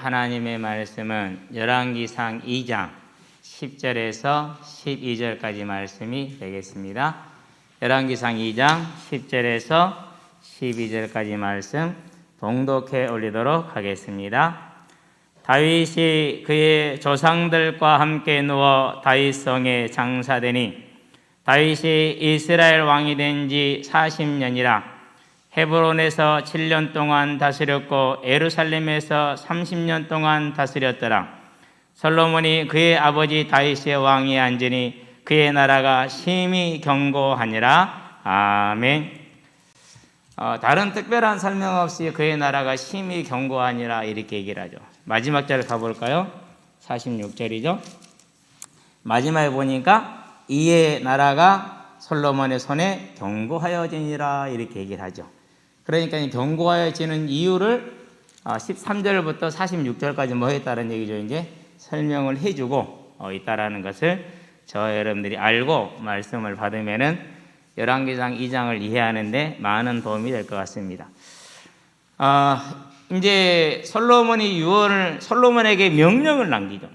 하나님의 말씀은 열왕기상 2장 10절에서 12절까지 말씀이 되겠습니다. 열왕기상 2장 10절에서 12절까지 말씀 봉독해 올리도록 하겠습니다. 다윗이 그의 조상들과 함께 누워 다윗성에 장사되니 다윗이 이스라엘 왕이 된 지 40년이라 헤브론에서 7년 동안 다스렸고 예루살렘에서 30년 동안 다스렸더라. 솔로몬이 그의 아버지 다윗의 왕이 앉으니 그의 나라가 심히 견고하니라. 아멘. 다른 특별한 설명 없이 그의 나라가 심히 견고하니라 이렇게 얘기를 하죠. 마지막 절 가볼까요? 46절이죠. 마지막에 보니까 이의 나라가 솔로몬의 손에 견고하여지니라 이렇게 얘기를 하죠. 그러니까 견고하여지는 이유를 13절부터 46절까지 뭐 했다는 얘기죠. 이제 설명을 해주고 있다라는 것을 저와 여러분들이 알고 말씀을 받으면은 열왕기상 2장을 이해하는데 많은 도움이 될 것 같습니다. 이제 솔로몬에게 명령을 남기죠.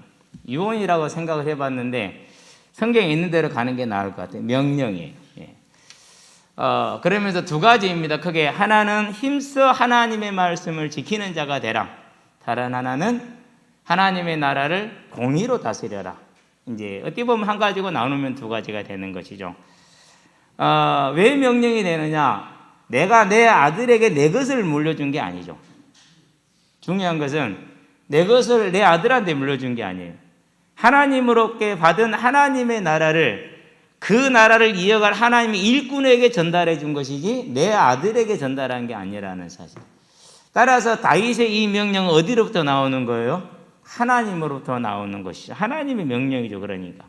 유언이라고 생각을 해봤는데 성경에 있는 대로 가는 게 나을 것 같아요. 명령이에요. 그러면서 두 가지입니다. 크게 하나는 힘써 하나님의 말씀을 지키는 자가 되라. 다른 하나는 하나님의 나라를 공의로 다스려라. 이제 어떻게 보면 한 가지고 나누면 두 가지가 되는 것이죠. 왜 명령이 되느냐? 내가 내 아들에게 내 것을 물려준 게 아니죠. 중요한 것은 내 것을 내 아들한테 물려준 게 아니에요. 하나님으로께 받은 하나님의 나라를 그 나라를 이어갈 하나님의 일꾼에게 전달해 준 것이지 내 아들에게 전달한 게 아니라는 사실. 따라서 다윗의 이 명령은 어디로부터 나오는 거예요? 하나님으로부터 나오는 것이죠. 하나님의 명령이죠. 그러니까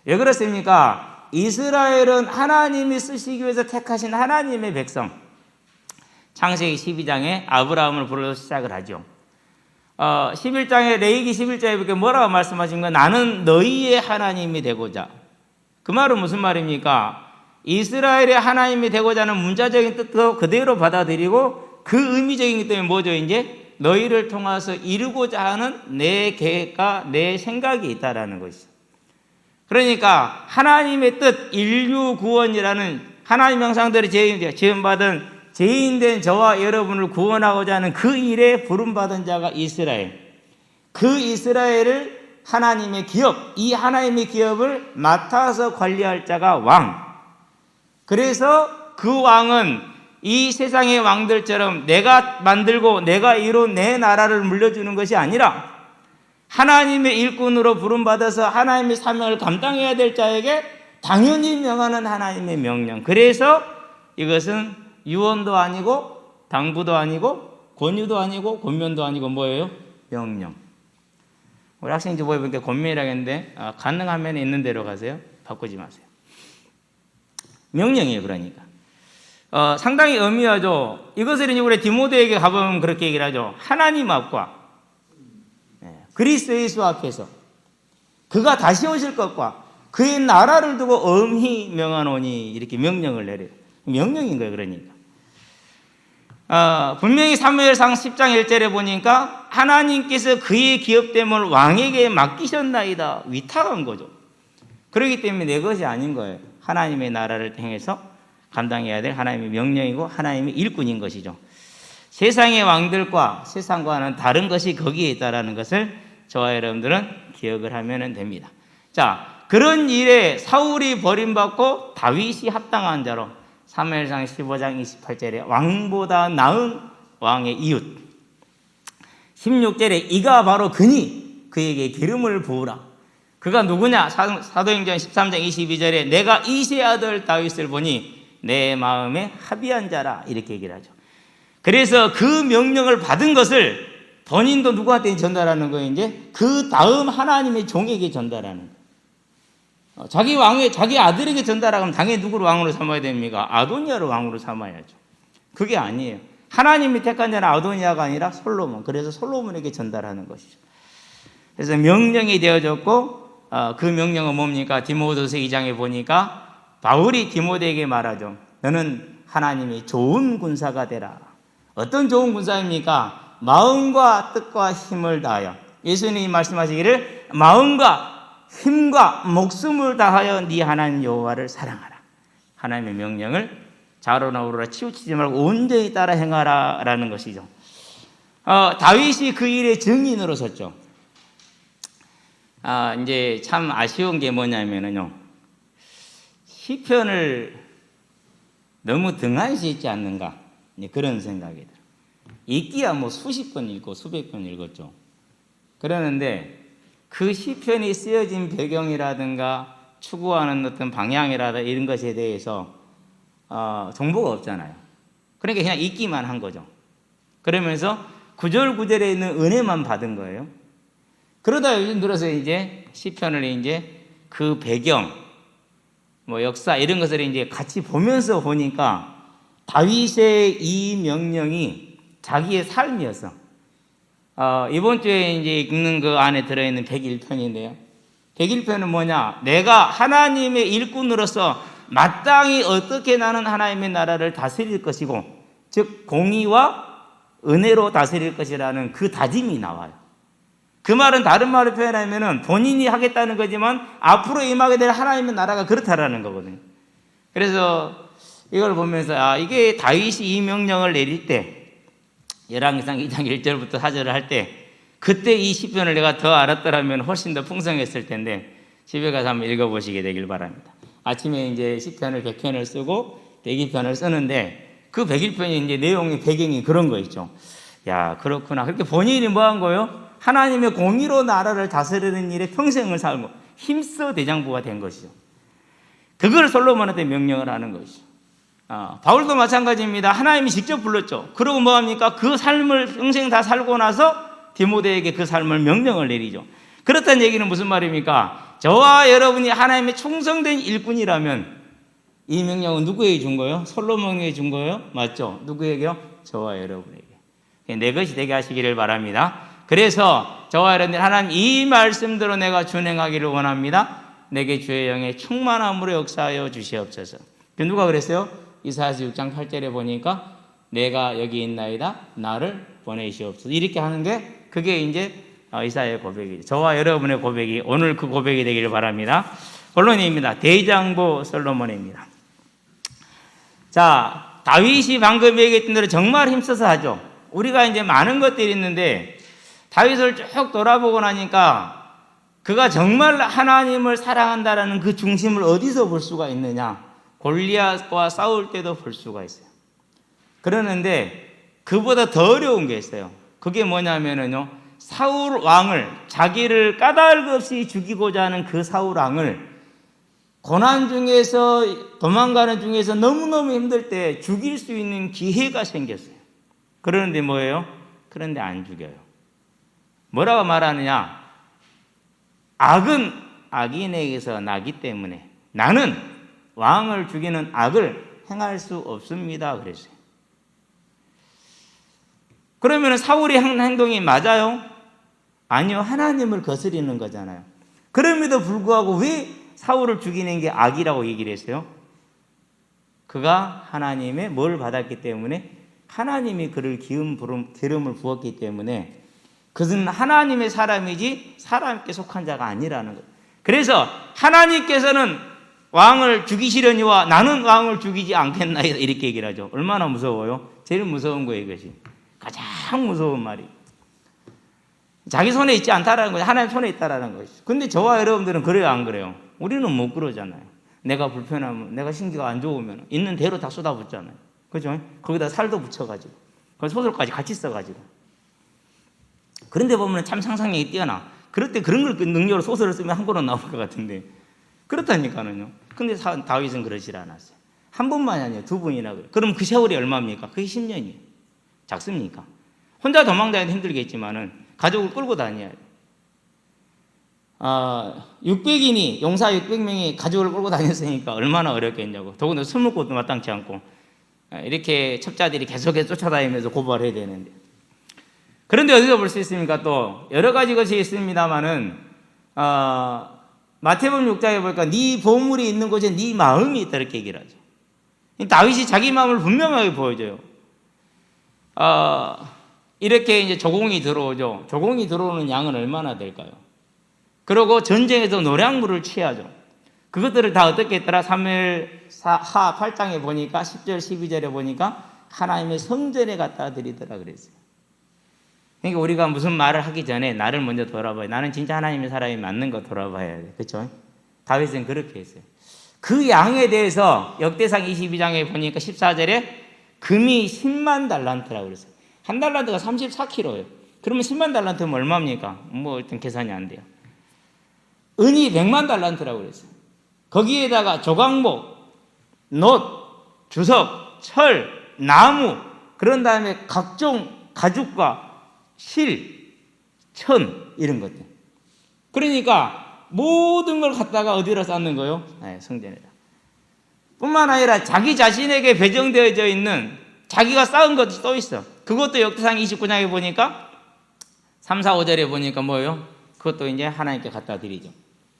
왜 그렇습니까? 이스라엘은 하나님이 쓰시기 위해서 택하신 하나님의 백성. 창세기 12장에 아브라함을 불러서 시작을 하죠. 11장에 레위기 11장에 뭐라고 말씀하신 거예요? 나는 너희의 하나님이 되고자. 그 말은 무슨 말입니까? 이스라엘의 하나님이 되고자 하는 문자적인 뜻도 그대로 받아들이고 그 의미적인 것 때문에 뭐죠? 이제 너희를 통해서 이루고자 하는 내 계획과 내 생각이 있다라는 것이죠. 그러니까 하나님의 뜻, 인류 구원이라는 하나님 형상대로 지음받은 죄인된 저와 여러분을 구원하고자 하는 그 일에 부름받은 자가 이스라엘. 그 이스라엘을 하나님의 기업, 이 하나님의 기업을 맡아서 관리할 자가 왕. 그래서 그 왕은 이 세상의 왕들처럼 내가 만들고 내가 이룬 내 나라를 물려주는 것이 아니라 하나님의 일꾼으로 부름받아서 하나님의 사명을 감당해야 될 자에게 당연히 명하는 하나님의 명령. 그래서 이것은 유언도 아니고 당부도 아니고 권유도 아니고 권면도 아니고 뭐예요? 명령. 우리 학생들 모여 보니까 권면이라고 했는데 가능하면 있는 대로 가세요. 바꾸지 마세요. 명령이에요. 그러니까 상당히 의미하죠. 이것을 이제 우리 디모데에게 가보면 그렇게 얘기를 하죠. 하나님 앞과 그리스도 예수 앞에서 그가 다시 오실 것과 그의 나라를 두고 엄히 명하노니 이렇게 명령을 내려요. 명령인 거예요. 그러니까 분명히 사무엘상 10장 1절에 보니까 하나님께서 그의 기업됨을 왕에게 맡기셨나이다. 위탁한 거죠. 그렇기 때문에 내 것이 아닌 거예요. 하나님의 나라를 향해서 감당해야 될 하나님의 명령이고 하나님의 일꾼인 것이죠. 세상의 왕들과 세상과는 다른 것이 거기에 있다는 것을 저와 여러분들은 기억을 하면 됩니다. 자, 그런 일에 사울이 버림받고 다윗이 합당한 자로 사무엘상 15장 28절에 왕보다 나은 왕의 이웃. 16절에 이가 바로 그니 그에게 기름을 부으라. 그가 누구냐? 사도행전 13장 22절에 내가 이새의 아들 다윗을 보니 내 마음에 합의한 자라 이렇게 얘기를 하죠. 그래서 그 명령을 받은 것을 본인도 누구한테 전달하는 거예요? 이제 그 다음 하나님의 종에게 전달하는 거예요. 자기 아들에게 전달하면 당연히 누구를 왕으로 삼아야 됩니까? 아도니아를 왕으로 삼아야죠. 그게 아니에요. 하나님이 택한 자는 아도니아가 아니라 솔로몬. 그래서 솔로몬에게 전달하는 것이죠. 그래서 명령이 되어졌고 그 명령은 뭡니까? 디모데후서 2장에 보니까 바울이 디모데에게 말하죠. 너는 하나님의 좋은 군사가 되라. 어떤 좋은 군사입니까? 마음과 뜻과 힘을 다하여, 예수님이 말씀하시기를 마음과 힘과 목숨을 다하여 네 하나님 여호와를 사랑하라. 하나님의 명령을 좌로나 우로나 치우치지 말고 온전히 따라 행하라 라는 것이죠. 다윗이 그 일의 증인으로 섰죠. 이제 참 아쉬운 게 뭐냐면요, 시편을 너무 등한시 읽지 않는가, 그런 생각이 들어요. 읽기야 뭐 수십 번 읽고 수백 번 읽었죠. 그러는데 그 시편이 쓰여진 배경이라든가 추구하는 어떤 방향이라든가 이런 것에 대해서 정보가 없잖아요. 그러니까 그냥 읽기만 한 거죠. 그러면서 구절구절에 있는 은혜만 받은 거예요. 그러다 요즘 들어서 이제 시편을 이제 그 배경, 뭐 역사 이런 것을 이제 같이 보면서 보니까 다윗의 이 명령이 자기의 삶이었어. 이번 주에 이제 읽는 그 안에 들어있는 101편인데요. 101편은 뭐냐? 내가 하나님의 일꾼으로서 마땅히 어떻게 나는 하나님의 나라를 다스릴 것이고, 즉 공의와 은혜로 다스릴 것이라는 그 다짐이 나와요. 그 말은 다른 말로 표현하면 본인이 하겠다는 거지만 앞으로 임하게 될 하나님의 나라가 그렇다라는 거거든요. 그래서 이걸 보면서 이게 다윗이 이 명령을 내릴 때, 열왕기상 2장 1절부터 4절을 할 때, 그때 이 시편을 내가 더 알았더라면 훨씬 더 풍성했을 텐데, 집에 가서 한번 읽어보시게 되길 바랍니다. 아침에 이제 시편을 100편을 쓰고 102편을 쓰는데, 그 101편이 이제 내용의 배경이 그런 거 있죠. 야, 그렇구나. 그렇게 본인이 뭐 한 거예요? 하나님의 공의로 나라를 다스리는 일에 평생을 살고 힘써 대장부가 된 것이죠. 그걸 솔로몬한테 명령을 하는 것이죠. 바울도 마찬가지입니다. 하나님이 직접 불렀죠. 그러고 뭐합니까? 그 삶을 평생 다 살고 나서 디모데에게 그 삶을 명령을 내리죠. 그렇다는 얘기는 무슨 말입니까? 저와 여러분이 하나님의 충성된 일꾼이라면 이 명령은 누구에게 준 거예요? 솔로몬에게 준 거예요? 맞죠? 누구에게요? 저와 여러분에게. 내 것이 되게 하시기를 바랍니다. 그래서 저와 여러분들, 하나님 이 말씀대로 내가 준행하기를 원합니다. 내게 주의 영의 충만함으로 역사하여 주시옵소서. 누가 그랬어요? 이사야서 6장 8절에 보니까 내가 여기 있나이다 나를 보내시옵소서, 이렇게 하는 게 그게 이제 이사야의 고백이죠. 저와 여러분의 고백이 오늘 그 고백이 되기를 바랍니다. 본론입니다. 대장부 솔로몬입니다. 자, 다윗이 방금 얘기했던 대로 정말 힘써서 하죠. 우리가 이제 많은 것들이 있는데 다윗을 쭉 돌아보고 나니까 그가 정말 하나님을 사랑한다라는 그 중심을 어디서 볼 수가 있느냐? 골리앗과 싸울 때도 볼 수가 있어요. 그러는데 그보다 더 어려운 게 있어요. 그게 뭐냐면요, 사울 왕을, 자기를 까닭 없이 죽이고자 하는 그 사울 왕을 고난 중에서, 도망가는 중에서 너무너무 힘들 때 죽일 수 있는 기회가 생겼어요. 그러는데 뭐예요? 그런데 안 죽여요. 뭐라고 말하느냐? 악은 악인에게서 나기 때문에 나는 왕을 죽이는 악을 행할 수 없습니다. 그랬어요. 그러면 사울의 행동이 맞아요? 아니요. 하나님을 거스리는 거잖아요. 그럼에도 불구하고 왜 사울을 죽이는 게 악이라고 얘기를 했어요? 그가 하나님의 뭘 받았기 때문에, 하나님이 그를 기름을 부었기 때문에 그것은 하나님의 사람이지 사람께 속한 자가 아니라는 거예요. 그래서 하나님께서는 왕을 죽이시려니와 나는 왕을 죽이지 않겠나, 이렇게 얘기를 하죠. 얼마나 무서워요? 제일 무서운 거예요. 이것이 가장 무서운 말이 자기 손에 있지 않다라는 거죠. 하나님 손에 있다라는 거죠. 근데 저와 여러분들은 그래요, 안 그래요? 우리는 못 그러잖아요. 내가 불편하면, 내가 신기가 안 좋으면 있는 대로 다 쏟아붓잖아요. 그죠? 거기다 살도 붙여가지고, 거기 소설까지 같이 써가지고. 그런데 보면 참 상상력이 뛰어나. 그럴 때 그런 걸 능력으로 소설을 쓰면 한 권은 나올 것 같은데, 그렇다니까는요. 근데 다윗은 그러질 않았어요. 한 번만이 아니에요. 두 번이나 그래요. 그럼 그 세월이 얼마입니까? 그게 10년이에요. 작습니까? 혼자 도망다니도 힘들겠지만은 가족을 끌고 다녀야 돼요. 600인이, 용사 600명이 가족을 끌고 다녔으니까 얼마나 어렵겠냐고. 더군다나 술 먹고 도 마땅치 않고, 이렇게 첩자들이 계속해서 쫓아다니면서 고발해야 되는데. 그런데 어디서 볼 수 있습니까? 또 여러 가지 것이 있습니다만은 마태복음 6장에 보니까 네 보물이 있는 곳에 네 마음이 있다, 이렇게 얘기를 하죠. 다윗이 자기 마음을 분명하게 보여줘요. 이렇게 이제 조공이 들어오죠. 조공이 들어오는 양은 얼마나 될까요? 그리고 전쟁에서 노량물을 취하죠. 그것들을 다 어떻게 했더라? 사무엘 하 8장에 보니까 10절 12절에 보니까 하나님의 성전에 갖다 드리더라 그랬어요. 그러니까 우리가 무슨 말을 하기 전에 나를 먼저 돌아봐야 돼. 나는 진짜 하나님의 사람이 맞는 거 돌아봐야 돼. 그렇죠? 다윗은 그렇게 했어요. 그 양에 대해서 역대상 22장에 보니까 14절에 금이 10만 달란트라고 그랬어요. 한 달란트가 34kg예요. 그러면 10만 달란트면 얼마입니까? 뭐 일단 계산이 안 돼요. 은이 100만 달란트라고 그랬어요. 거기에다가 조각목, 놋, 주석, 철, 나무, 그런 다음에 각종 가죽과 실, 천 이런 것들. 그러니까 모든 걸 갖다가 어디로 쌓는 거요? 네, 성전에다. 뿐만 아니라 자기 자신에게 배정되어져 있는 자기가 쌓은 것도 또 있어. 그것도 역대상 29장에 보니까 3, 4, 5절에 보니까 뭐예요? 그것도 이제 하나님께 갖다 드리죠.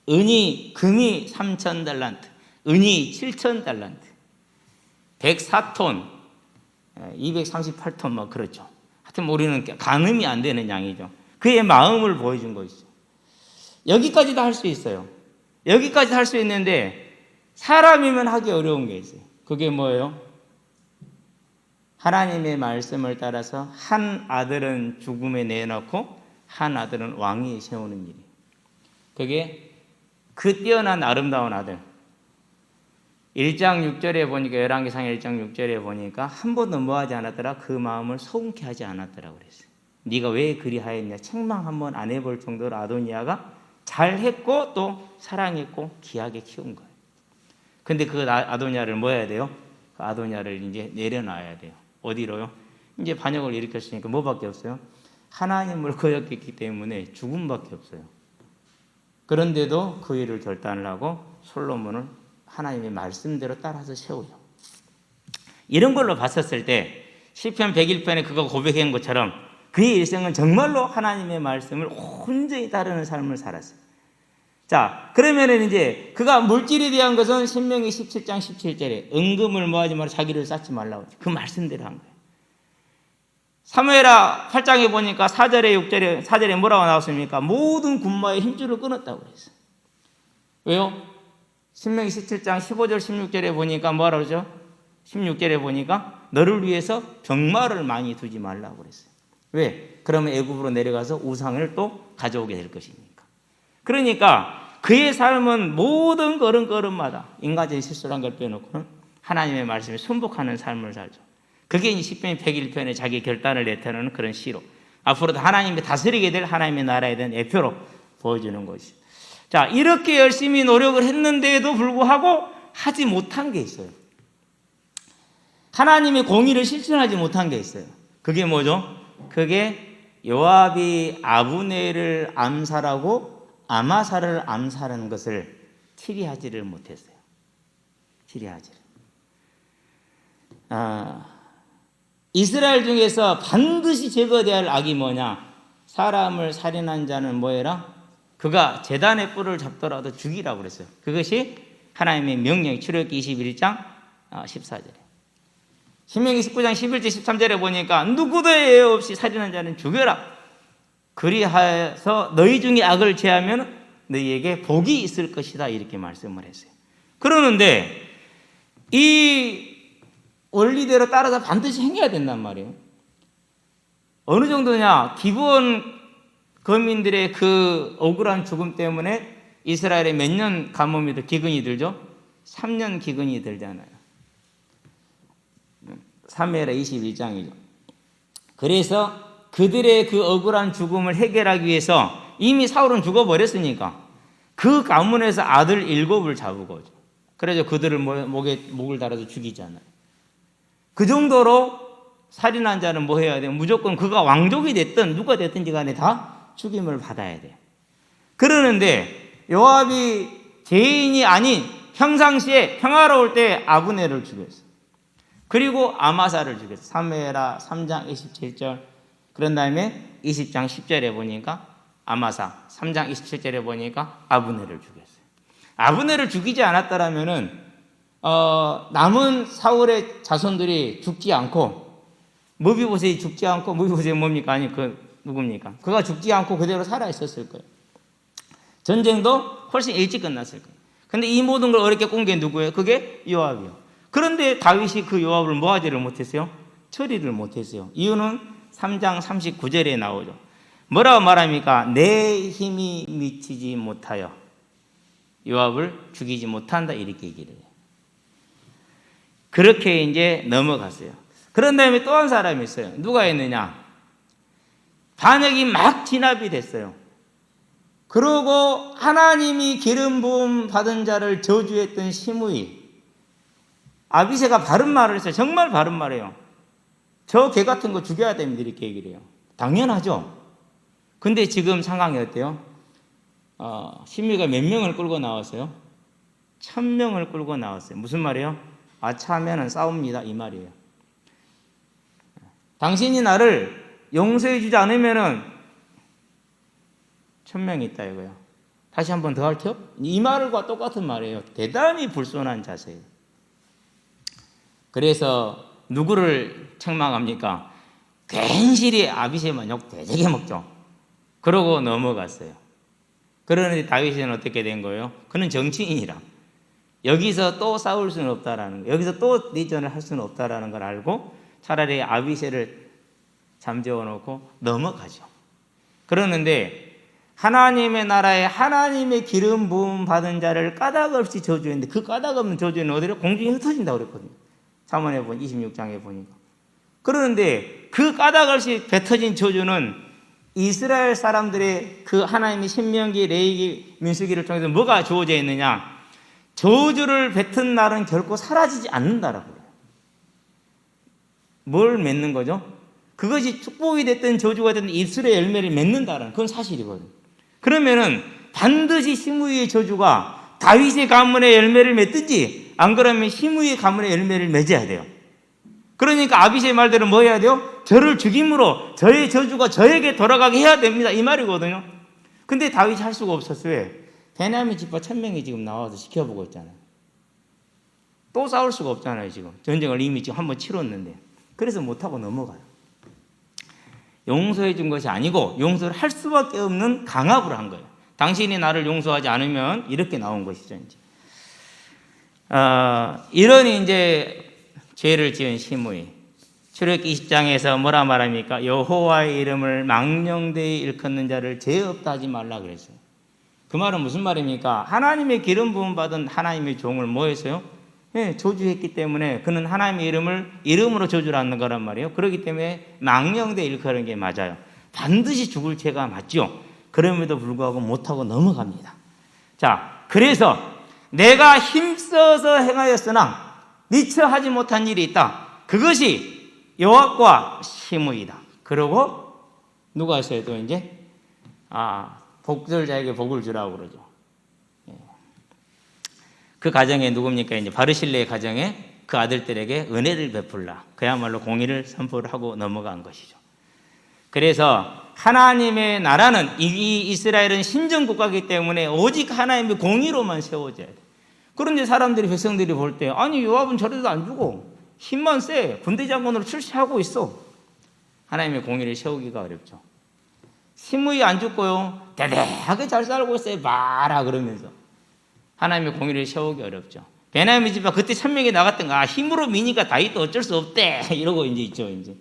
금이 3,000달란트, 은이 7,000달란트, 104톤, 238톤 뭐 그렇죠. 하여튼 우리는 가늠이 안 되는 양이죠. 그의 마음을 보여준 것이죠. 여기까지도 할 수 있어요. 여기까지 할 수 있는데 사람이면 하기 어려운 게 있어요. 그게 뭐예요? 하나님의 말씀을 따라서 한 아들은 죽음에 내놓고 한 아들은 왕위에 세우는 일이에요. 그게 그 뛰어난 아름다운 아들. 1장 6절에 보니까 열왕기상 1장 6절에 보니까 한 번도 뭐하지 않았더라? 그 마음을 서운케 하지 않았더라고 그랬어요. 네가 왜 그리하였냐? 책망 한번 안 해볼 정도로 아도니아가 잘했고 또 사랑했고 귀하게 키운 거예요. 근데 그 아도니아를 뭐 해야 돼요? 그 아도니아를 이제 내려놔야 돼요. 어디로요? 이제 반역을 일으켰으니까 뭐밖에 없어요? 하나님을 거역했기 때문에 죽음밖에 없어요. 그런데도 그 일을 결단을 하고 솔로몬을 하나님의 말씀대로 따라서 세우죠. 이런 걸로 봤었을 때 시편 101편에 그거 고백한 것처럼 그의 일생은 정말로 하나님의 말씀을 온전히 따르는 삶을 살았어요. 자, 그러면은 이제 그가 물질에 대한 것은 신명기 17장 17절에 은금을 모하지 말아 자기를 쌓지 말라고 그 말씀대로 한 거예요. 사무엘하 8장에 보니까 4절에 뭐라고 나왔습니까? 모든 군마의 힘줄을 끊었다고 그랬어요. 왜요? 신명기 17장 15절 16절에 보니까 뭐라고 그러죠? 16절에 보니까 너를 위해서 병마를 많이 두지 말라고 그랬어요. 왜? 그러면 애굽으로 내려가서 우상을 또 가져오게 될 것이니까. 그러니까 그의 삶은 모든 걸음걸음마다 인간적인 실수란 걸 빼놓고는 하나님의 말씀에 순복하는 삶을 살죠. 그게 이제 시편 101편에 자기 결단을 내태우는 그런 시로 앞으로도 하나님이 다스리게 될 하나님의 나라에 대한 예표로 보여주는 것이죠. 자, 이렇게 열심히 노력을 했는데도 불구하고 하지 못한 게 있어요. 하나님의 공의를 실천하지 못한 게 있어요. 그게 뭐죠? 그게 요압이 아브넬을 암살하고 아마사를 암살하는 것을 치리하지를 못했어요. 치리하지를. 이스라엘 중에서 반드시 제거되어야 할 악이 뭐냐? 사람을 살인한 자는 뭐해라? 그가 제단의 뿔을 잡더라도 죽이라고 그랬어요. 그것이 하나님의 명령, 출애굽기 21장 14절에. 신명기 19장 11절 13절에 보니까 누구도 예외 없이 살인한 자는 죽여라. 그리하여서 너희 중에 악을 제하면 너희에게 복이 있을 것이다. 이렇게 말씀을 했어요. 그러는데 이 원리대로 따라서 반드시 행해야 된단 말이에요. 어느 정도냐? 기브온 거민들의 그 억울한 죽음 때문에 이스라엘에 몇 년 가뭄이 기근이 들죠? 3년 기근이 들잖아요. 사무엘하 21장이죠. 그래서 그들의 그 억울한 죽음을 해결하기 위해서 이미 사울은 죽어버렸으니까 그 가문에서 아들 7을 잡고 그래서 그들을 목을 달아서 죽이잖아요. 그 정도로 살인한 자는 뭐 해야 돼요? 무조건 그가 왕족이 됐든 누가 됐든지 간에 다 죽임을 받아야 돼요. 그러는데 요압이 죄인이 아닌 평상시에 평화로울 때 아브넬을 죽였어요. 그리고 아마사를 죽였어요. 사무엘하 3장 27절. 그런 다음에 20장 10절에 보니까 아마사, 3장 27절에 보니까 아브넬을 죽였어요. 아브넬을 죽이지 않았더라면은 남은 사울의 자손들이 죽지 않고 무비보셋이 죽지 않고, 무비보셋이 뭡니까? 아니, 누굽니까? 그가 죽지 않고 그대로 살아있었을 거예요. 전쟁도 훨씬 일찍 끝났을 거예요. 근데 이 모든 걸 어렵게 꾼 게 누구예요? 그게 요압이요. 그런데 다윗이 그 요압을 뭐 하지를 못했어요? 처리를 못했어요. 이유는 3장 39절에 나오죠. 뭐라고 말합니까? 내 힘이 미치지 못하여 요압을 죽이지 못한다, 이렇게 얘기를 해요. 그렇게 이제 넘어갔어요. 그런 다음에 또 한 사람이 있어요. 누가 있느냐? 반역이 막 진압이 됐어요. 그러고 하나님이 기름 부음 받은 자를 저주했던 시므이, 아비새가 바른 말을 했어요. 정말 바른 말이에요. 저 개 같은 거 죽여야 됩니다, 이렇게 얘기를 해요. 당연하죠. 근데 지금 상황이 어때요? 시므이가 몇 명을 끌고 나왔어요? 1000명을 끌고 나왔어요. 무슨 말이에요? 아차하면은 싸웁니다, 이 말이에요. 당신이 나를 용서해 주지 않으면은 1000명이 있다 이거예요. 다시 한번 더 할게요. 이 말과 똑같은 말이에요. 대단히 불손한 자세예요. 그래서 누구를 책망합니까? 괜시리 아비새만 욕 되게 먹죠. 그러고 넘어갔어요. 그러는데 다윗은 어떻게 된 거예요? 그는 정치인이라 여기서 또 싸울 수는 없다라는 거, 여기서 또 내전을 할 수는 없다라는 걸 알고 차라리 아비새를 잠재워 놓고 넘어가죠. 그러는데 하나님의 나라에 하나님의 기름 부음 받은 자를 까닭 없이 저주했는데, 그 까닭 없는 저주는 어디로? 공중에 흩어진다고 그랬거든요. 사문에 보니 26장에 보니까. 그러는데 그 까닭 없이 뱉어진 저주는 이스라엘 사람들의 그 하나님의 신명기, 레위기, 민수기를 통해서 뭐가 주어져 있느냐? 저주를 뱉은 날은 결코 사라지지 않는다라고 그래요. 뭘 맺는 거죠? 그것이 축복이 됐든 저주가 됐든 입술의 열매를 맺는다라는, 그건 사실이거든요. 그러면은 반드시 시므이의 저주가 다윗의 가문의 열매를 맺든지, 안 그러면 시므이의 가문의 열매를 맺어야 돼요. 그러니까 아비새의 말대로 뭐 해야 돼요? 저를 죽임으로 저의 저주가 저에게 돌아가게 해야 됩니다, 이 말이거든요. 근데 다윗이 할 수가 없었어요. 왜? 베냐민 집파 1000명이 지금 나와서 지켜보고 있잖아요. 또 싸울 수가 없잖아요. 지금 전쟁을 이미 지금 한번 치렀는데. 그래서 못하고 넘어가요. 용서해 준 것이 아니고 용서를 할 수밖에 없는 강압을 한 거예요. 당신이 나를 용서하지 않으면 이렇게 나온 것이죠. 이제. 이런 이제 죄를 지은 시므이, 출애굽기 20장에서 뭐라 말합니까? 여호와의 이름을 망령되이 일컫는 자를 죄 없다 하지 말라 그랬어요. 그 말은 무슨 말입니까? 하나님의 기름 부음 받은 하나님의 종을 뭐 했어요? 네, 저주했기 때문에 그는 하나님의 이름을 이름으로 저주를 하는 거란 말이에요. 그렇기 때문에 망령되이 일컫는 게 맞아요. 반드시 죽을 죄가 맞죠. 그럼에도 불구하고 못하고 넘어갑니다. 자, 그래서 내가 힘써서 행하였으나 미처 하지 못한 일이 있다. 그것이 요압과 시므이다. 그러고 누가 했어요? 또 이제 복절자에게 복을 주라고 그러죠. 그 가정에 누굽니까? 이제 바르실레의 가정에 그 아들들에게 은혜를 베풀라. 그야말로 공의를 선포를 하고 넘어간 것이죠. 그래서 하나님의 나라는, 이 이스라엘은 신정국가이기 때문에 오직 하나님의 공의로만 세워져야 돼. 그런데 사람들이, 백성들이 볼 때 아니 요압은 저래도 안 주고 힘만 세, 군대 장관으로 출시하고 있어. 하나님의 공의를 세우기가 어렵죠. 시므이 안 죽고요 대대하게 잘 살고 있어요 마라 그러면서 하나님의 공의를 세우기 어렵죠. 베냐민 집안 그때 1000명이 나갔던 거, 힘으로 미니까 다윗도 어쩔 수 없대 이러고 이제 있죠. 이제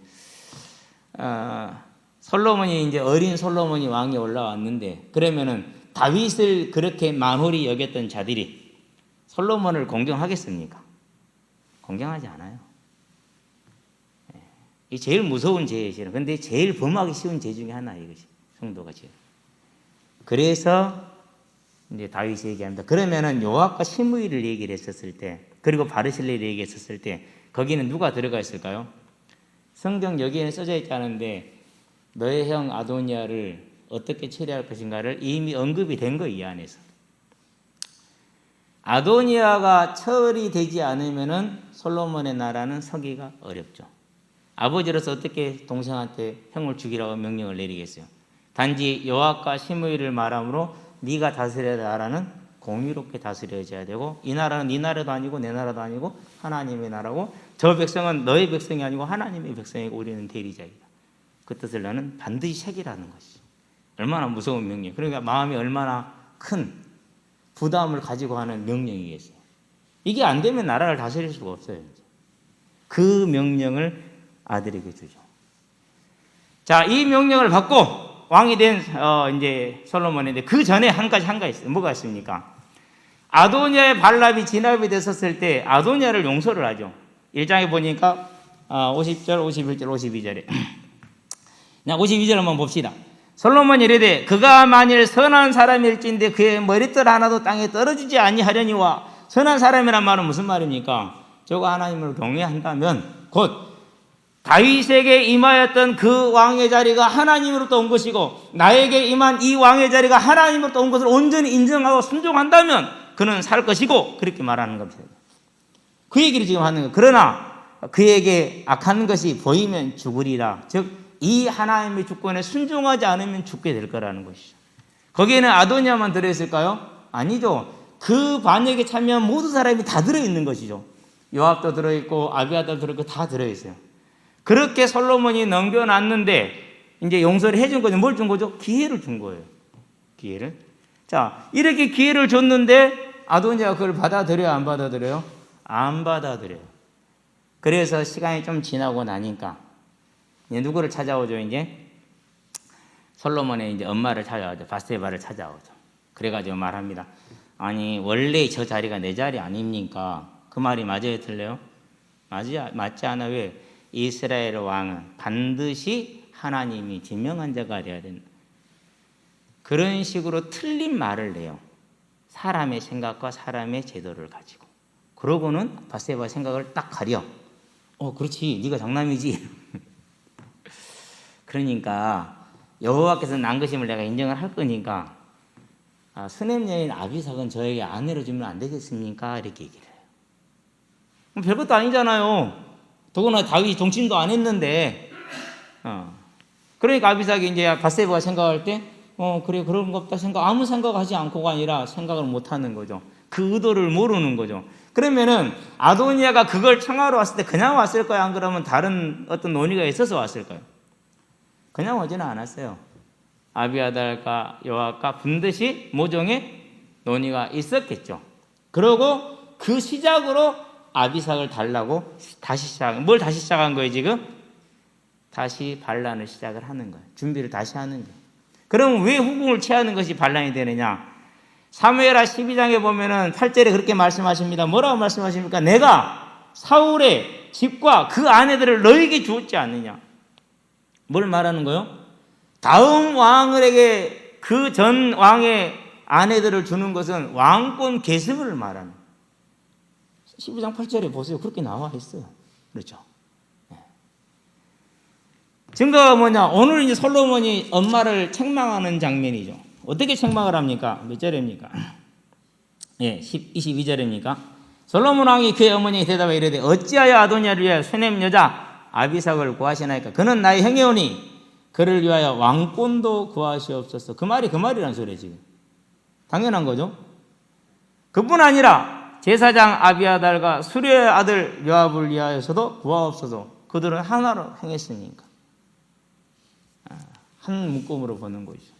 솔로몬이, 이제 어린 솔로몬이 왕이 올라왔는데, 그러면은 다윗을 그렇게 만홀히 여겼던 자들이 솔로몬을 공경하겠습니까? 공경하지 않아요. 이 제일 무서운 죄예요. 근데 제일 범하기 쉬운 죄 중에 하나, 이것이 성도가 죄. 그래서 이제 다윗이 얘기합니다. 그러면은 요압과 시므이를 얘기를 했었을 때, 그리고 바르실레를 얘기했었을 때, 거기는 누가 들어가 있을까요? 성경 여기에는 써져 있지 않은데 너의 형 아도니아를 어떻게 처리할 것인가를 이미 언급이 된 거예요, 이 안에서. 아도니아가 처리되지 않으면은 솔로몬의 나라는 서기가 어렵죠. 아버지로서 어떻게 동생한테 형을 죽이라고 명령을 내리겠어요? 단지 요압과 시므이를 말함으로 네가 다스려야 할 나라는 공의롭게 다스려져야 되고, 이 나라는 네 나라도 아니고 내 나라도 아니고 하나님의 나라고 저 백성은 너의 백성이 아니고 하나님의 백성이고 우리는 대리자이다. 그 뜻을 너는 반드시 새기라는 것이. 얼마나 무서운 명령. 그러니까 마음이 얼마나 큰 부담을 가지고 하는 명령이겠어요. 이게 안 되면 나라를 다스릴 수가 없어요. 그 명령을 아들에게 주죠. 자, 이 명령을 받고 왕이 된 이제 솔로몬인데 그 전에 한 가지 있어요. 뭐가 있습니까? 아도니아의 반랍이 진압이 됐었을 때 아도니아를 용서를 하죠. 1장에 보니까 50절, 51절, 52절에 그냥 52절 한번 봅시다. 솔로몬이 이르되 그가 만일 선한 사람일진데 그의 머리털 하나도 땅에 떨어지지 아니하려니와 선한 사람이란 말은 무슨 말입니까? 저가 하나님을 경외한다면 곧 다윗에게 임하였던 그 왕의 자리가 하나님으로부터 온 것이고 나에게 임한 이 왕의 자리가 하나님으로부터 온 것을 온전히 인정하고 순종한다면 그는 살 것이고 그렇게 말하는 겁니다. 그 얘기를 지금 하는 거예요. 그러나 그에게 악한 것이 보이면 죽으리라. 즉 이 하나님의 주권에 순종하지 않으면 죽게 될 거라는 것이죠. 거기에는 아도니아만 들어있을까요? 아니죠. 그 반역에 참여한 모든 사람이 다 들어있는 것이죠. 요압도 들어있고 아비아도 들어있고 다 들어있어요. 그렇게 솔로몬이 넘겨놨는데 이제 용서를 해준 거죠. 뭘 준 거죠? 기회를 준 거예요. 기회를. 자, 이렇게 기회를 줬는데 아도니아가 그걸 받아들여요? 안 받아들여요? 안 받아들여요. 그래서 시간이 좀 지나고 나니까 이제 누구를 찾아오죠? 이제 솔로몬의 이제 엄마를 찾아오죠. 바세바를 찾아오죠. 그래가지고 말합니다. 아니 원래 저 자리가 내 자리 아닙니까? 그 말이 맞아요, 틀려요? 맞지 않아. 왜? 이스라엘 왕은 반드시 하나님이 지명한 자가 되어야 된다. 그런 식으로 틀린 말을 내요. 사람의 생각과 사람의 제도를 가지고. 그러고는 바세바 생각을 딱 가려. 그렇지. 네가 장남이지. 그러니까 여호와께서 난것임을 내가 인정을 할 거니까 수냄 여인 아비삭은 저에게 아내로 주면 안 되겠습니까? 이렇게 얘기를 해요. 별것도 아니잖아요. 더구나 다윗이 동침도 안 했는데. 그러니까 아비삭이 이제 바세바가 생각할 때 그래 그런 거 없다 생각 아무 생각하지 않고가 아니라 생각을 못 하는 거죠. 그 의도를 모르는 거죠. 그러면은 아도니아가 그걸 청하러 왔을 때 그냥 왔을까요? 안 그러면 다른 어떤 논의가 있어서 왔을까요? 그냥 오지는 않았어요. 아비아달과 요압과 반드시 모종의 논의가 있었겠죠. 그러고 그 시작으로 아비삭을 달라고 뭘 다시 시작한 거예요 지금? 다시 반란을 시작을 하는 거예요. 준비를 다시 하는 거예요. 그럼 왜 후궁을 취하는 것이 반란이 되느냐? 사무엘하 12장에 보면은 8절에 그렇게 말씀하십니다. 뭐라고 말씀하십니까? 내가 사울의 집과 그 아내들을 너에게 주었지 않느냐? 뭘 말하는 거요? 다음 왕에게 그 전 왕의 아내들을 주는 것은 왕권 계승을 말하는 12장 8절에 보세요. 그렇게 나와 있어요. 그렇죠? 증거가 뭐냐? 오늘 이제 솔로몬이 엄마를 책망하는 장면이죠. 어떻게 책망을 합니까? 몇 절입니까? 22절입니까? 솔로몬 왕이 그의 어머니에 대답하여 이르되 어찌하여 아도니아를 위하여 수냄 여자 아비삭을 구하시나이까? 그는 나의 형이오니 그를 위하여 왕권도 구하시옵소서. 그 말이란 소리예요 지금. 당연한 거죠. 그뿐 아니라 제사장 아비아달과 수르의 아들 요압을 위하여서도 구하옵소서. 그들은 하나로 행했으니까. 한 묶음으로 보는 것이죠.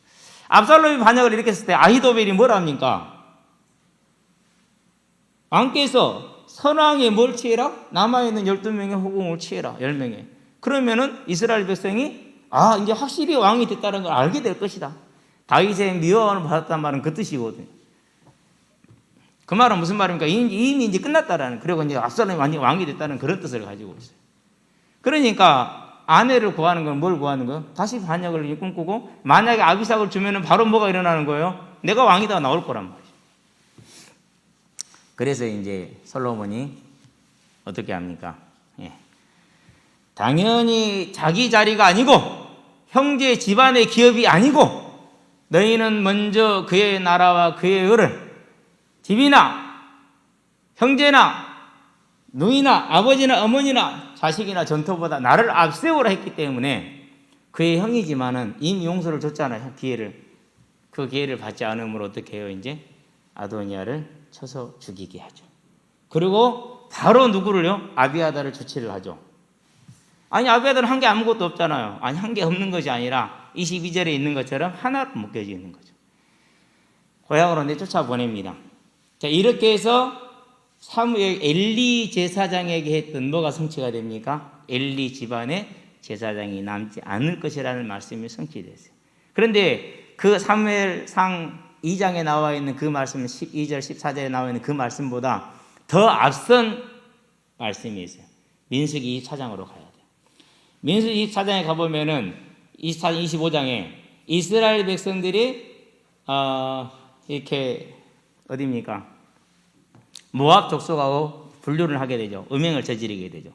압살롬이 반역을 일으켰을 때 아히도벨이 뭘 합니까? 왕께서 선왕에 뭘 취해라? 남아있는 12명의 후궁을 취해라. 10명에. 그러면은 이스라엘 백성이 이제 확실히 왕이 됐다는 걸 알게 될 것이다. 다윗의 미워함을 받았단 말은 그 뜻이거든요. 그 말은 무슨 말입니까? 이미 이제 끝났다라는, 그리고 이제 압살롬이 왕이 됐다는 그런 뜻을 가지고 있어요. 그러니까 아내를 구하는 건 뭘 구하는 거예요? 다시 반역을 꿈꾸고 만약에 아비삭을 주면은 바로 뭐가 일어나는 거예요? 내가 왕이다 나올 거란 말이에요. 그래서 이제 솔로몬이 어떻게 합니까? 당연히 자기 자리가 아니고 형제 집안의 기업이 아니고 너희는 먼저 그의 나라와 그의 을을 집이나 형제나 누이나 아버지나 어머니나 자식이나 전토보다 나를 앞세우라 했기 때문에 그의 형이지만은 이미 용서를 줬잖아요. 그 기회를 받지 않으므로 어떻게 해요? 이제 아도니아를 쳐서 죽이게 하죠. 그리고 바로 누구를요? 아비아다를 조치를 하죠. 아니 아비아다는 한 게 아무것도 없잖아요. 아니 한 게 없는 것이 아니라 22절에 있는 것처럼 하나로 묶여져 있는 거죠. 고향으로 내쫓아 보냅니다. 자, 이렇게 해서 사무엘 엘리 제사장에게 했던 뭐가 성취가 됩니까? 엘리 집안에 제사장이 남지 않을 것이라는 말씀이 성취됐어요. 그런데 그 사무엘상 2장에 나와 있는 그 말씀, 12절, 14절에 나와 있는 그 말씀보다 더 앞선 말씀이 있어요. 민수기 24장으로 가야 돼요. 민수기 24장에 가보면은 24장, 25장에 이스라엘 백성들이 이렇게 어디입니까? 모압 족속하고 분류를 하게 되죠. 음행을 저지르게 되죠.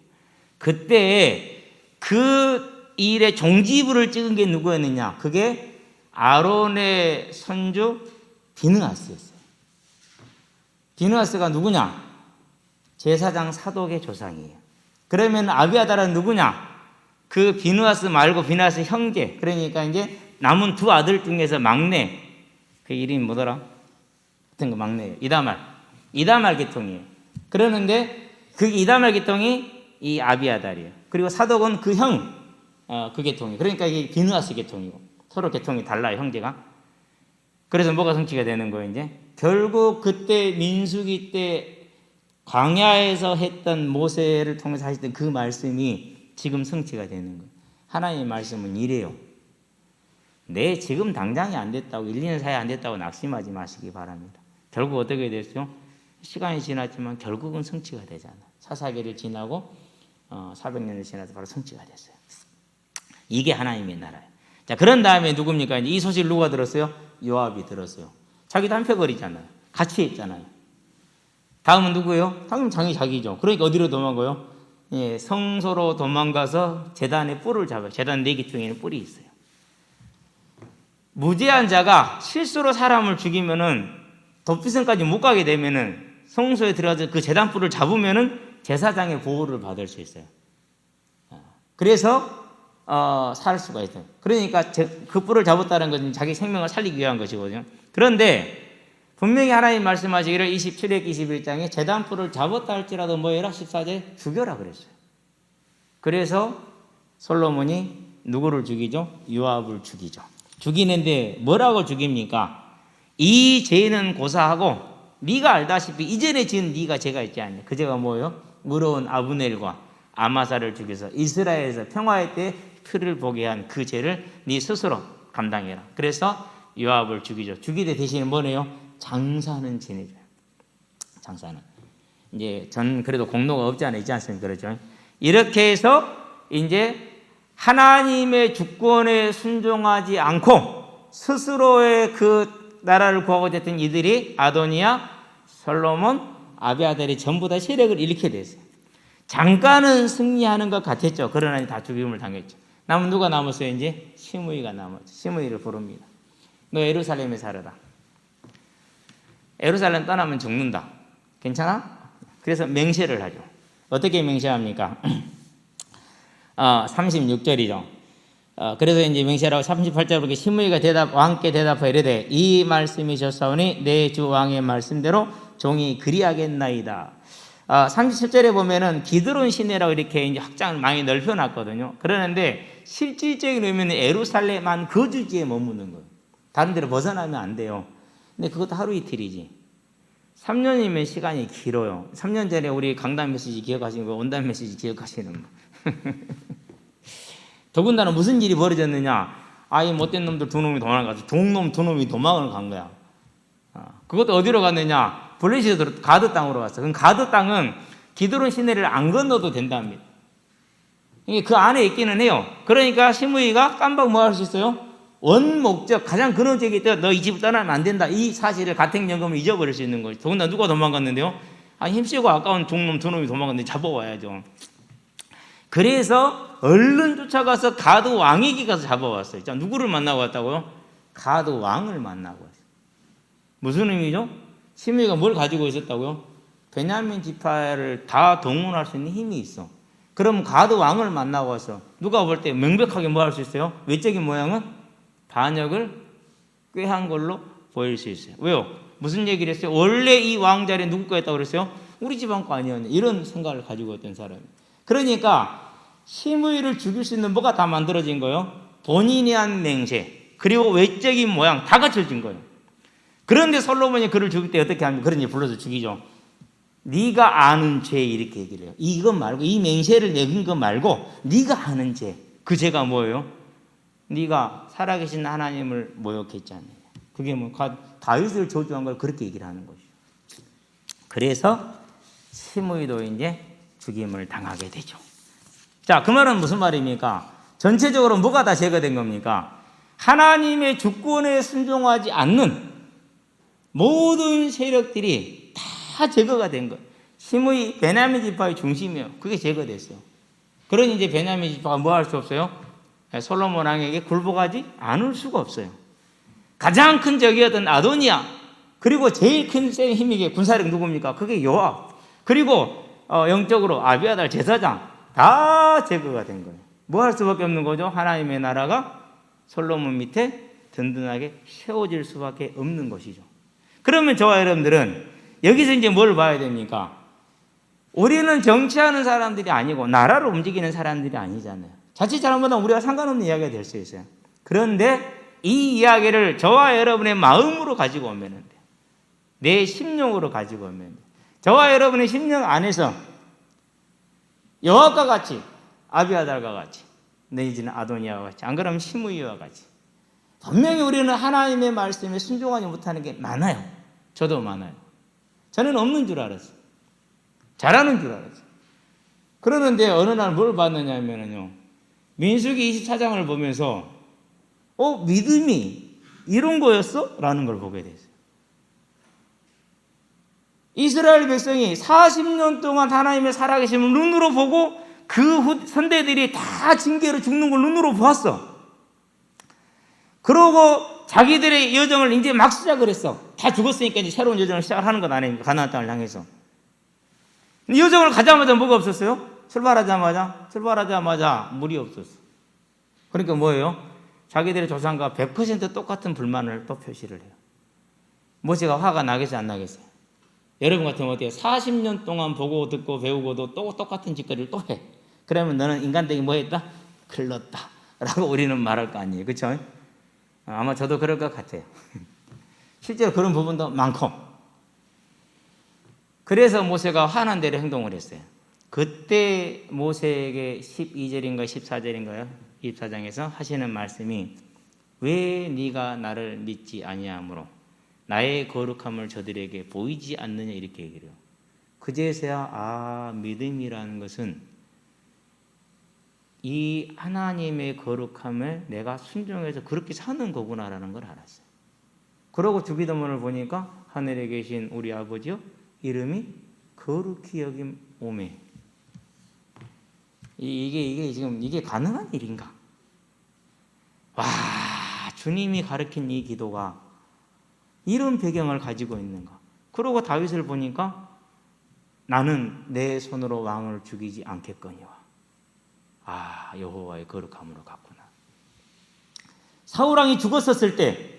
그때 그 일에 종지부를 찍은 게 누구였느냐? 그게 아론의 손주 비느하스였어요. 비느하스가 누구냐? 제사장 사독의 조상이에요. 그러면 아비아다는 누구냐? 그 비느하스 말고 비느하스 형제. 그러니까 이제 남은 두 아들 중에서 막내. 그 이름이 뭐더라? 하여튼 그 막내예요. 이다말 계통이에요. 그러는데 그 이다말 계통이 이 아비아달이에요. 그리고 사독은 그 형, 그 계통이에요. 그러니까 이게 비느하스 계통이고 서로 계통이 달라요, 형제가. 그래서 뭐가 성취가 되는 거예요, 이제? 결국 그때 민수기 때 광야에서 했던 모세를 통해서 하셨던 그 말씀이 지금 성취가 되는 거예요. 하나님의 말씀은 이래요. 네, 지금 당장이 안 됐다고, 1, 2년 사이에 안 됐다고 낙심하지 마시기 바랍니다. 결국 어떻게 됐어요? 시간이 지났지만 결국은 성취가 되잖아요. 사사기를 지나고 400년을 지나서 바로 성취가 됐어요. 이게 하나님의 나라예요. 자, 그런 다음에 누굽니까? 이 소식을 누가 들었어요? 요압이 들었어요. 자기도 한패거리잖아요. 같이 했잖아요. 다음은 누구예요? 당연히 자기죠. 그러니까 어디로 도망가요? 예, 성소로 도망가서 제단의 뿔을 잡아요. 제단 4개 중에는 뿔이 있어요. 무죄한 자가 실수로 사람을 죽이면은 덮비선까지 못 가게 되면은 성소에 들어가서 그 제단 뿔을 잡으면은 제사장의 보호를 받을 수 있어요. 그래서 살 수가 있어요. 그러니까 그 뿔을 잡았다는 것은 자기 생명을 살리기 위한 것이거든요. 그런데 분명히 하나님 말씀하시기를 27획 21장에 제단 뿔을 잡았다 할지라도 뭐해라? 14절 죽여라 그랬어요. 그래서 솔로몬이 누구를 죽이죠? 요압을 죽이죠. 죽이는데 뭐라고 죽입니까? 이 죄는 고사하고 네가 알다시피 이전에 지은 네가 죄가 있지 않냐. 그 죄가 뭐예요? 물어온 아브넬과 아마사를 죽여서 이스라엘에서 평화의 때 틀을 보게 한 그 죄를 네 스스로 감당해라. 그래서 요압을 죽이죠. 죽이되 대신에 뭐네요? 장사는 지내줘요. 장사는. 이제 전 그래도 공로가 없지 않아 있지 않습니까? 그렇죠? 이렇게 해서 이제 하나님의 주권에 순종하지 않고 스스로의 그 나라를 구하고자 했던 이들이 아도니아, 솔로몬, 아비아달이 전부 다 세력을 일으키게 됐어요. 잠깐은 승리하는 것 같았죠. 그러나 다 죽임을 당했죠. 남은 누가 남았어요? 이제 시므이가 남았죠. 시므이를 부릅니다. 너 예루살렘에 살아라. 예루살렘 떠나면 죽는다. 괜찮아? 그래서 맹세를 하죠. 어떻게 맹세합니까? 36절이죠. 그래서 이제 맹세라고 38절부터 시므이가 왕께 대답하여 이르되 이 말씀이셨사오니 내 주 왕의 말씀대로 종이 그리하겠나이다. 37절에 보면은 기드론 시내라고 이렇게 이제 확장을 많이 넓혀놨거든요. 그러는데 실질적인 의미는 예루살렘 안 거주지에 머무는 거예요. 다른 데로 벗어나면 안 돼요. 근데 그것도 하루 이틀이지. 3년이면 시간이 길어요. 3년 전에 우리 강단 메시지 기억하시는 거, 온단 메시지 기억하시는 거. 더군다나 무슨 일이 벌어졌느냐? 아이 못된 놈들 두 놈이 도망가서 종놈 두 놈이 도망을 간 거야. 그것도 어디로 갔느냐? 블레시드 가드 땅으로 갔어. 그럼 가드 땅은 기드론 시내를 안 건너도 된답니다. 이게 그 안에 있기는 해요. 그러니까 시므이가 깜박 뭐 할 수 있어요? 원 목적, 가장 근원적이 있다. 너 이 집을 떠나면 안 된다. 이 사실을 가택연금을 잊어버릴 수 있는 거죠. 더군다나 누가 도망갔는데요? 힘쓰고 아까운 종놈 두 놈이 도망갔는데 잡아와야죠. 그래서 얼른 쫓아가서 가드 왕에게 가서 잡아왔어요. 자, 누구를 만나고 왔다고요? 가드 왕을 만나고 왔어요. 무슨 의미죠? 시므이가 뭘 가지고 있었다고요? 베냐민 지파를 다 동원할 수 있는 힘이 있어. 그럼 가드 왕을 만나고 왔어. 누가 볼 때 명백하게 뭐 할 수 있어요? 외적인 모양은 반역을 꾀한 걸로 보일 수 있어요. 왜요? 무슨 얘기를 했어요? 원래 이 왕 자리에 누구가 있다고 그랬어요? 우리 집안 거 아니었냐 이런 생각을 가지고 있던 사람이에요. 그러니까 시므이를 죽일 수 있는 뭐가 다 만들어진 거예요? 본인이 한 맹세 그리고 외적인 모양 다 갖춰진 거예요. 그런데 솔로몬이 그를 죽일 때 어떻게 합니까? 그런 일 불러서 죽이죠. 네가 아는 죄 이렇게 얘기를 해요. 이것 말고 이 맹세를 내긴 거 말고 네가 아는 죄. 그 죄가 뭐예요? 네가 살아계신 하나님을 모욕했잖아요. 그게 뭐 다윗을 저주한 걸 그렇게 얘기를 하는 거죠. 그래서 시므이도 이제 죽임을 당하게 되죠. 자, 그 말은 무슨 말입니까? 전체적으로 뭐가 다 제거된 겁니까? 하나님의 주권에 순종하지 않는 모든 세력들이 다 제거가 된 거예요. 시므이 베냐민 지파의 중심이에요. 그게 제거됐어요. 그러니 이제 베냐민 지파가 뭐 할 수 없어요? 솔로몬 왕에게 굴복하지 않을 수가 없어요. 가장 큰 적이었던 아도니아, 그리고 제일 큰 센 힘이게 군사력 누굽니까? 그게 요압, 그리고 영적으로 아비아달 제사장 다 제거가 된 거예요. 뭐 할 수밖에 없는 거죠? 하나님의 나라가 솔로몬 밑에 든든하게 세워질 수밖에 없는 것이죠. 그러면 저와 여러분들은 여기서 이제 뭘 봐야 됩니까? 우리는 정치하는 사람들이 아니고 나라를 움직이는 사람들이 아니잖아요. 자칫 잘못하면 우리가 상관없는 이야기가 될 수 있어요. 그런데 이 이야기를 저와 여러분의 마음으로 가지고 오면 돼요. 내 심령으로 가지고 오면 돼요. 저와 여러분의 심령 안에서 요압과 같이, 아비아달과 같이, 내지는 아도니아와 같이, 안 그러면 시므이와 같이 분명히 우리는 하나님의 말씀에 순종하지 못하는 게 많아요. 저도 많아요. 저는 없는 줄 알았어요. 잘하는 줄 알았어요. 그러는데 어느 날 뭘 봤느냐 하면요, 민수기 24장을 보면서 믿음이 이런 거였어? 라는 걸 보게 됐어요. 이스라엘 백성이 40년 동안 하나님의 살아계심을 눈으로 보고 그 선대들이 다 징계로 죽는 걸 눈으로 보았어. 그러고 자기들의 여정을 이제 막 시작을 했어. 다 죽었으니까 이제 새로운 여정을 시작을 하는 것 아닙니까? 가나안 땅을 향해서. 여정을 가자마자 뭐가 없었어요? 출발하자마자 물이 없었어. 그러니까 뭐예요? 자기들의 조상과 100% 똑같은 불만을 또 표시를 해요. 모세가 화가 나겠어요, 안 나겠어요? 여러분 같으면 어때요? 40년 동안 보고 듣고 배우고도 또 똑같은 짓거리를 또 해. 그러면 너는 인간되기 뭐 했다? 글렀다 라고 우리는 말할 거 아니에요. 그렇죠? 아마 저도 그럴 것 같아요. 실제로 그런 부분도 많고. 그래서 모세가 화난 대로 행동을 했어요. 그때 모세에게 12절인가 14절인가요? 24장에서 하시는 말씀이 왜 네가 나를 믿지 아니하므로 나의 거룩함을 저들에게 보이지 않느냐 이렇게 얘기를 해요. 그제서야 믿음이라는 것은 이 하나님의 거룩함을 내가 순종해서 그렇게 사는 거구나라는 걸 알았어요. 그러고 주기도문을 보니까 하늘에 계신 우리 아버지요 이름이 거룩히 여김 오매. 이게 지금 이게 가능한 일인가? 와, 주님이 가르친 이 기도가 이런 배경을 가지고 있는가? 그러고 다윗을 보니까 나는 내 손으로 왕을 죽이지 않겠거니와. 여호와의 거룩함으로 갔구나. 사울왕이 죽었었을 때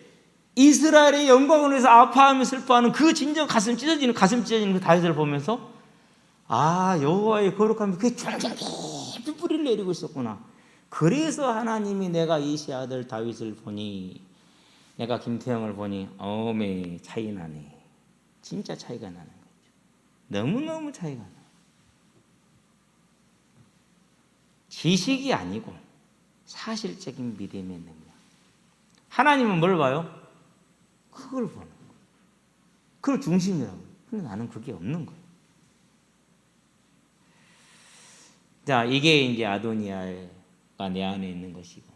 이스라엘의 영광을 위해서 아파하며 슬퍼하는 그 진정 가슴 찢어지는 그 다윗을 보면서 여호와의 거룩함이 그게 쫙쫙 깊이 뿌리를 내리고 있었구나. 그래서 하나님이 내가 이시 아들 다윗을 보니 내가 김태형을 보니 어메 차이 나네. 진짜 차이가 나는 거죠. 너무너무 차이가 나. 지식이 아니고 사실적인 믿음의 능력. 하나님은 뭘 봐요? 그걸 보는 거예요. 그걸 중심이라고. 근데 나는 그게 없는 거예요. 자, 이게 이제 아도니아가 내 안에 있는 것이고,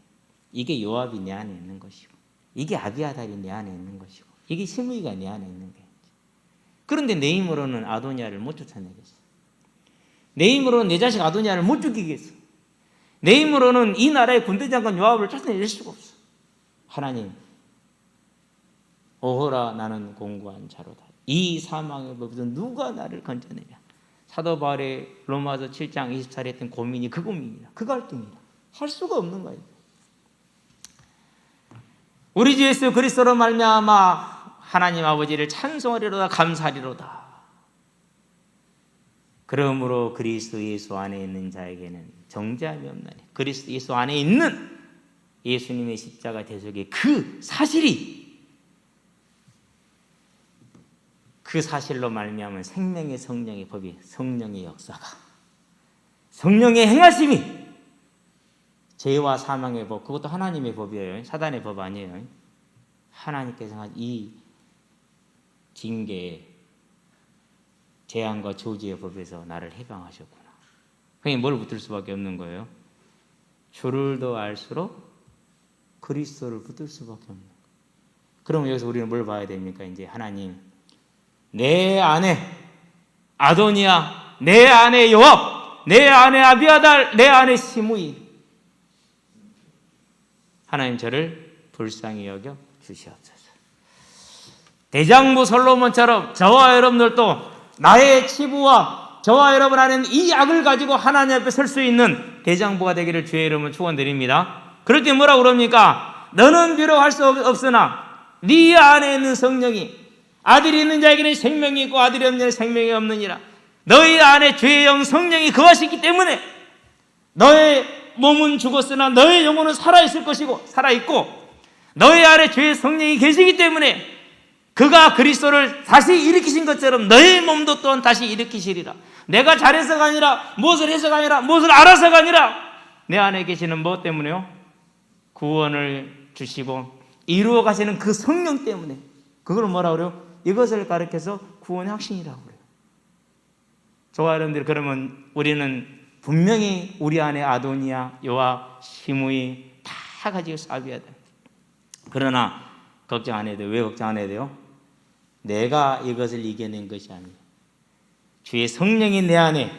이게 요압이 내 안에 있는 것이고, 이게 아비아달이 내 안에 있는 것이고, 이게 시므이가 내 안에 있는 거예요. 그런데 내 힘으로는 아도니아를 못 쫓아내겠어. 내 힘으로는 내 자식 아도니아를 못 죽이겠어. 내 힘으로는 이 나라의 군대장관 요압을 쫓아낼 수가 없어. 하나님, 오호라 나는 공고한 자로다. 이 사망의 법에서 누가 나를 건져내랴. 사도 바울의 로마서 7장 24절에 했던 고민이 그 고민이다. 그 갈등이다. 할 수가 없는 거예요. 우리 주 예수 그리스도로 말미암아 하나님 아버지를 찬송하리로다 감사하리로다. 그러므로 그리스도 예수 안에 있는 자에게는 정죄함이 없나니. 그리스도 예수 안에 있는 예수님의 십자가 대속의 그 사실이, 그 사실로 말미암은 생명의 성령의 법이, 성령의 역사가, 성령의 행하심이, 죄와 사망의 법, 그것도 하나님의 법이에요. 사단의 법 아니에요. 하나님께서 한 이 징계, 재앙과 저주의 법에서 나를 해방하셨구나. 그게 뭘 붙들 수밖에 없는 거예요. 주를 더 알수록 그리스도를 붙들 수밖에 없는 거예요. 그럼 여기서 우리는 뭘 봐야 됩니까? 이제 하나님, 내 안에 아도니아, 내 안에 요압, 내 안에 아비아달, 내 안에 시므이, 하나님 저를 불쌍히 여겨 주시옵소서. 대장부 솔로몬처럼 저와 여러분들도 나의 치부와 저와 여러분 안에는 이 악을 가지고 하나님 앞에 설 수 있는 대장부가 되기를 주의 이름으로 축원드립니다. 그럴 때 뭐라고 그럽니까? 너는 비록 할 수 없으나 네 안에 있는 성령이, 아들이 있는 자에게는 생명이 있고 아들이 없는 자에게는 생명이 없느니라. 너희 안에 죄의 영 성령이 거하시기 때문에 너의 몸은 죽었으나 너의 영혼은 살아있을 것이고, 살아있고, 너희 안에 죄의 성령이 계시기 때문에 그가 그리스도를 다시 일으키신 것처럼 너의 몸도 또한 다시 일으키시리라. 내가 잘해서가 아니라, 무엇을 해서가 아니라, 무엇을 알아서가 아니라 내 안에 계시는 무엇 때문에요? 구원을 주시고 이루어 가시는 그 성령 때문에. 그걸 뭐라고 그래요? 이것을 가르쳐서 구원의 확신이라고 그래요. 저와 여러분들, 그러면 우리는 분명히 우리 안에 아도니아, 요압, 시므이 다 가지고 싸워야 돼. 그러나 걱정 안 해도 돼요. 왜 걱정 안 해도 돼요? 내가 이것을 이겨낸 것이 아니에요. 주의 성령이 내 안에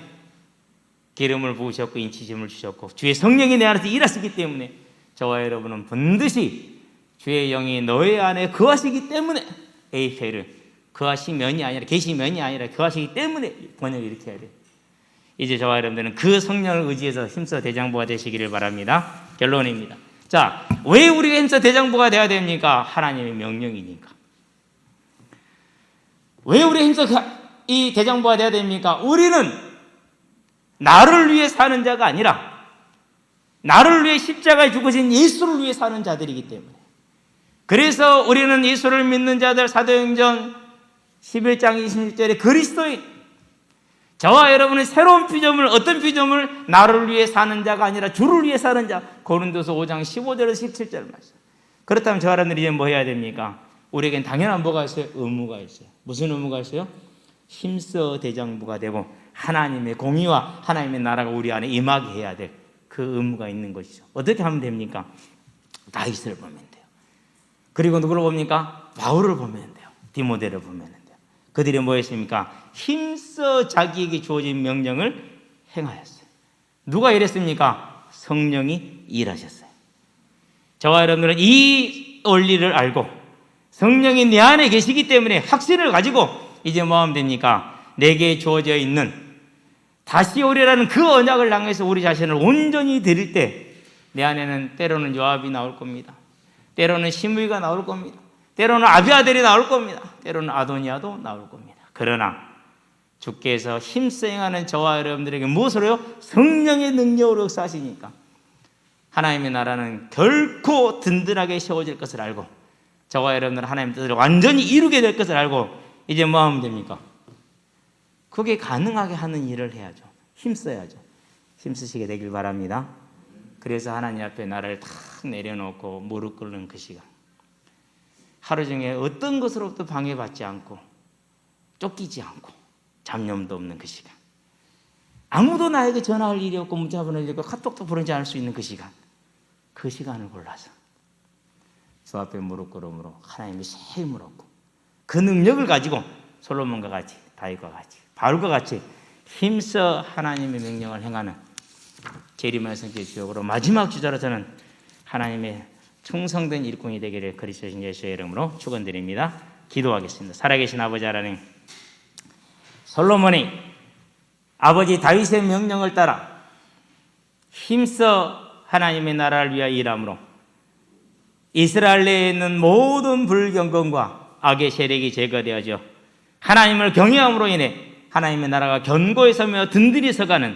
기름을 부으셨고 인치심을 주셨고 주의 성령이 내 안에서 일하시기 때문에 저와 여러분은 반드시 주의 영이 너의 안에 거하시기 때문에, 에이페르, 거하시면이 아니라 계시면이 아니라 거하시기 때문에 번역을 이렇게 해야 돼요. 이제 저와 여러분들은 그 성령을 의지해서 힘써 대장부가 되시기를 바랍니다. 결론입니다. 자, 왜 우리가 힘써 대장부가 되어야 됩니까? 하나님의 명령이니까. 왜 우리가 힘써 이 대장부가 되어야 됩니까? 우리는 나를 위해 사는 자가 아니라 나를 위해 십자가에 죽으신 예수를 위해 사는 자들이기 때문에. 그래서 우리는 예수를 믿는 자들, 사도행전 11장 26절에 그리스도인, 저와 여러분의 새로운 피조물, 어떤 피조물? 나를 위해 사는 자가 아니라 주를 위해 사는 자. 고린도서 5장 15절에서 17절 말씀. 그렇다면 저와 여러분들이 이제 뭐 해야 됩니까? 우리에겐 당연한 뭐가 있어요? 의무가 있어요. 무슨 의무가 있어요? 힘써 대장부가 되고 하나님의 공의와 하나님의 나라가 우리 안에 임하게 해야 될 그 의무가 있는 것이죠. 어떻게 하면 됩니까? 다윗을 보면 돼요. 그리고 누구를 봅니까? 바울을 보면 돼요. 디모데를 보면 돼요. 그들이 뭐 했습니까? 힘써 자기에게 주어진 명령을 행하였어요. 누가 이랬습니까? 성령이 일하셨어요. 저와 여러분들은 이 원리를 알고 성령이 내 안에 계시기 때문에 확신을 가지고 이제 뭐 하면 됩니까? 내게 주어져 있는 다시 오리라는 그 언약을 향해서 우리 자신을 온전히 드릴 때 내 안에는 때로는 요압이 나올 겁니다. 때로는 시므이가 나올 겁니다. 때로는 아비아들이 나올 겁니다. 때로는 아도니아도 나올 겁니다. 그러나 주께서 힘써 행하는 저와 여러분들에게 무엇으로요? 성령의 능력으로 역사하시니까 하나님의 나라는 결코 든든하게 세워질 것을 알고 저와 여러분들은 하나님의 뜻을 완전히 이루게 될 것을 알고 이제 뭐 하면 됩니까? 그게 가능하게 하는 일을 해야죠. 힘써야죠. 힘쓰시게 되길 바랍니다. 그래서 하나님 앞에 나를 탁 내려놓고 무릎 꿇는 그 시간, 하루 중에 어떤 것으로부터 방해받지 않고 쫓기지 않고 잡념도 없는 그 시간, 아무도 나에게 전화할 일이 없고 문자 보낼 일이 없고 카톡도 보내지 않을 수 있는 그 시간, 그 시간을 골라서 주 앞에 무릎 꿇음으로 하나님의 새 힘을 얻고 그 능력을 가지고 솔로몬과 같이, 다윗과 같이, 바울과 같이 힘써 하나님의 명령을 행하는 재림의 성질 지역으로 마지막 주자로 저는 하나님의 충성된 일꾼이 되기를 그리스도 예수의 이름으로 축원드립니다. 기도하겠습니다. 살아계신 아버지 하나님, 솔로몬이 아버지 다윗의 명령을 따라 힘써 하나님의 나라를 위하여 일함으로 이스라엘 내에 있는 모든 불경건과 악의 세력이 제거되어져 하나님을 경외함으로 인해 하나님의 나라가 견고히 서며 든든히 서가는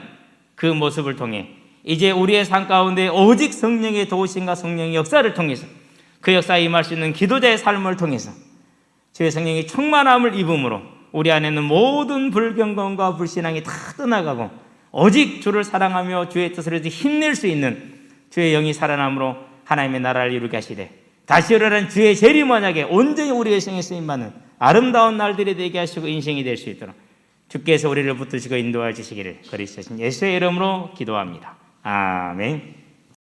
그 모습을 통해 이제 우리의 삶 가운데 오직 성령의 도우심과 성령의 역사를 통해서 그 역사에 임할 수 있는 기도자의 삶을 통해서 주의 성령의 충만함을 입음으로 우리 안에는 모든 불경건과 불신앙이 다 떠나가고 오직 주를 사랑하며 주의 뜻을 힘낼 수 있는 주의 영이 살아남으로 하나님의 나라를 이루게 하시되 다시 일어나는 주의 재림 만약에 온전히 우리의 생에 쓰임받는 아름다운 날들이 되게 하시고 인생이 될 수 있도록 주께서 우리를 붙드시고 인도해 주시기를 그리스도 예수의 이름으로 기도합니다. 아멘.